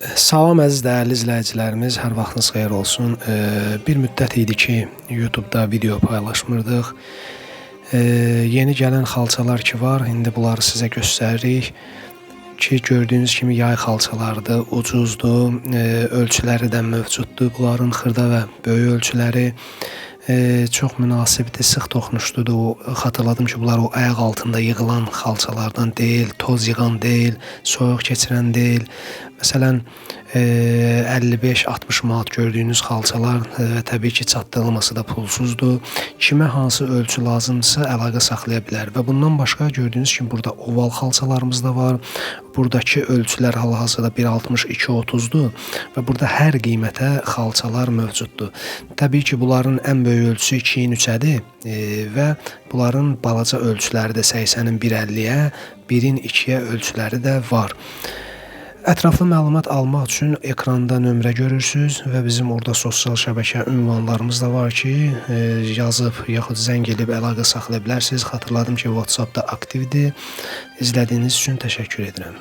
Salam əziz dəyərli izləyicilərimiz, hər vaxtınız xeyir olsun. Bir müddət idi ki, YouTube-da video paylaşmırdıq. Yeni gələn xalçalar ki var, indi bunları sizə göstəririk ki, gördüyünüz kimi yay xalçalardır, ucuzdur, ölçüləri də mövcuddur. Bunların xırda və böyük ölçüləri çox münasibdir, sıx toxunuşludur. Xatırladım ki, bunlar o ayaq altında yığılan xalçalardan deyil, toz yığan deyil, soyuq keçirən deyil. Məsələn, 55-60 manat gördüyünüz xalçalar təbii ki, çatdırılması da pulsuzdur. Kimə hansı ölçü lazımdırsa əlaqə saxlaya bilər və bundan başqa gördüyünüz kimi burada oval xalçalarımız da var. Buradakı ölçülər hal-hazırda 1.60-2.30-dur və burada hər qiymətə xalçalar mövcuddur. Təbii ki, bunların ən böyük ölçüsü 2-in 3-ədir və bunların balaca ölçüləri də 80-in 1.50-yə, 1-in 2-yə ölçüləri də var. Ətraflı məlumat almaq üçün ekranda nömrə görürsünüz və bizim orada sosial şəbəkə ünvanlarımız da var ki, yazıb yaxud zəng edib əlaqə saxlaya bilərsiniz. Xatırladım ki, WhatsApp-da aktivdir. İzlədiyiniz üçün təşəkkür edirəm.